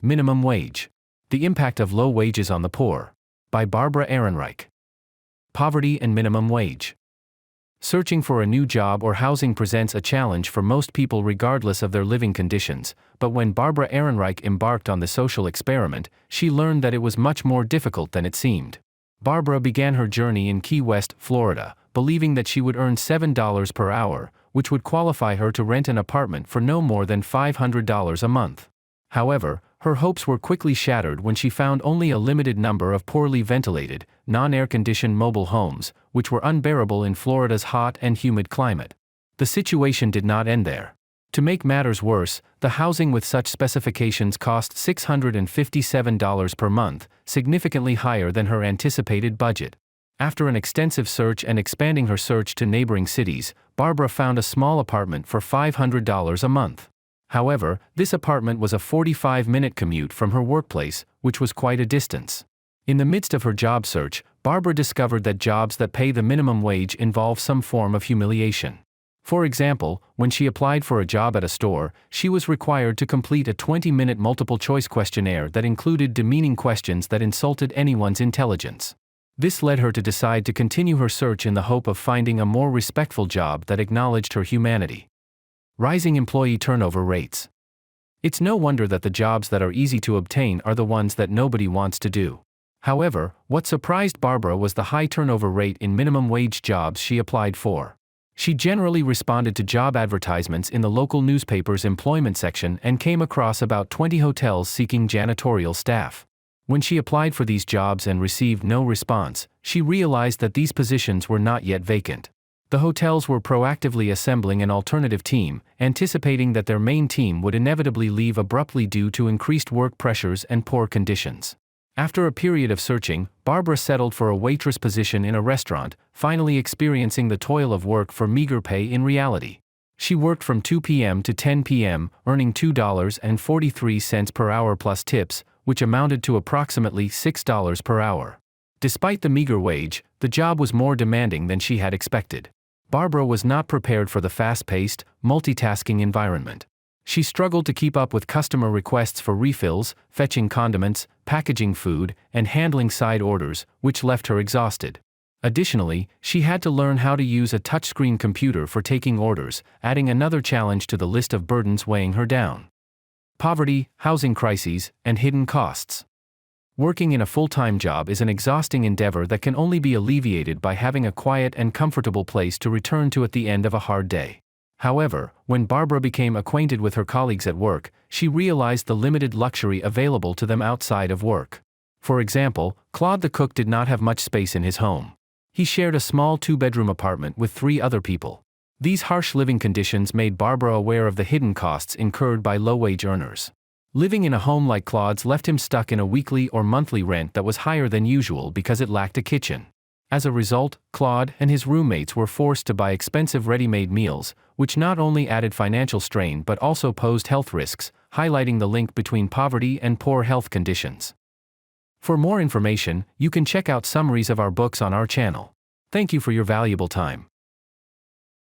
Minimum Wage. The Impact of Low Wages on the Poor. By Barbara Ehrenreich. Poverty and minimum wage. Searching for a new job or housing presents a challenge for most people regardless of their living conditions, but when Barbara Ehrenreich embarked on the social experiment, she learned that it was much more difficult than it seemed. Barbara began her journey in Key West, Florida, believing that she would earn $7 per hour, which would qualify her to rent an apartment for no more than $500 a month. However, her hopes were quickly shattered when she found only a limited number of poorly ventilated, non-air-conditioned mobile homes, which were unbearable in Florida's hot and humid climate. The situation did not end there. To make matters worse, the housing with such specifications cost $657 per month, significantly higher than her anticipated budget. After an extensive search and expanding her search to neighboring cities, Barbara found a small apartment for $500 a month. However, this apartment was a 45-minute commute from her workplace, which was quite a distance. In the midst of her job search, Barbara discovered that jobs that pay the minimum wage involve some form of humiliation. For example, when she applied for a job at a store, she was required to complete a 20-minute multiple-choice questionnaire that included demeaning questions that insulted anyone's intelligence. This led her to decide to continue her search in the hope of finding a more respectful job that acknowledged her humanity. Rising employee turnover rates. It's no wonder that the jobs that are easy to obtain are the ones that nobody wants to do. However, what surprised Barbara was the high turnover rate in minimum wage jobs she applied for. She generally responded to job advertisements in the local newspaper's employment section and came across about 20 hotels seeking janitorial staff. When she applied for these jobs and received no response, she realized that these positions were not yet vacant. The hotels were proactively assembling an alternative team, anticipating that their main team would inevitably leave abruptly due to increased work pressures and poor conditions. After a period of searching, Barbara settled for a waitress position in a restaurant, finally experiencing the toil of work for meager pay in reality. She worked from 2 p.m. to 10 p.m., earning $2.43 per hour plus tips, which amounted to approximately $6 per hour. Despite the meager wage, the job was more demanding than she had expected. Barbara was not prepared for the fast-paced, multitasking environment. She struggled to keep up with customer requests for refills, fetching condiments, packaging food, and handling side orders, which left her exhausted. Additionally, she had to learn how to use a touchscreen computer for taking orders, adding another challenge to the list of burdens weighing her down. Poverty, housing crises, and hidden costs. Working in a full-time job is an exhausting endeavor that can only be alleviated by having a quiet and comfortable place to return to at the end of a hard day. However, when Barbara became acquainted with her colleagues at work, she realized the limited luxury available to them outside of work. For example, Claude the cook did not have much space in his home. He shared a small 2-bedroom apartment with 3 other people. These harsh living conditions made Barbara aware of the hidden costs incurred by low-wage earners. Living in a home like Claude's left him stuck in a weekly or monthly rent that was higher than usual because it lacked a kitchen. As a result, Claude and his roommates were forced to buy expensive ready-made meals, which not only added financial strain but also posed health risks, highlighting the link between poverty and poor health conditions. For more information, you can check out summaries of our books on our channel. Thank you for your valuable time.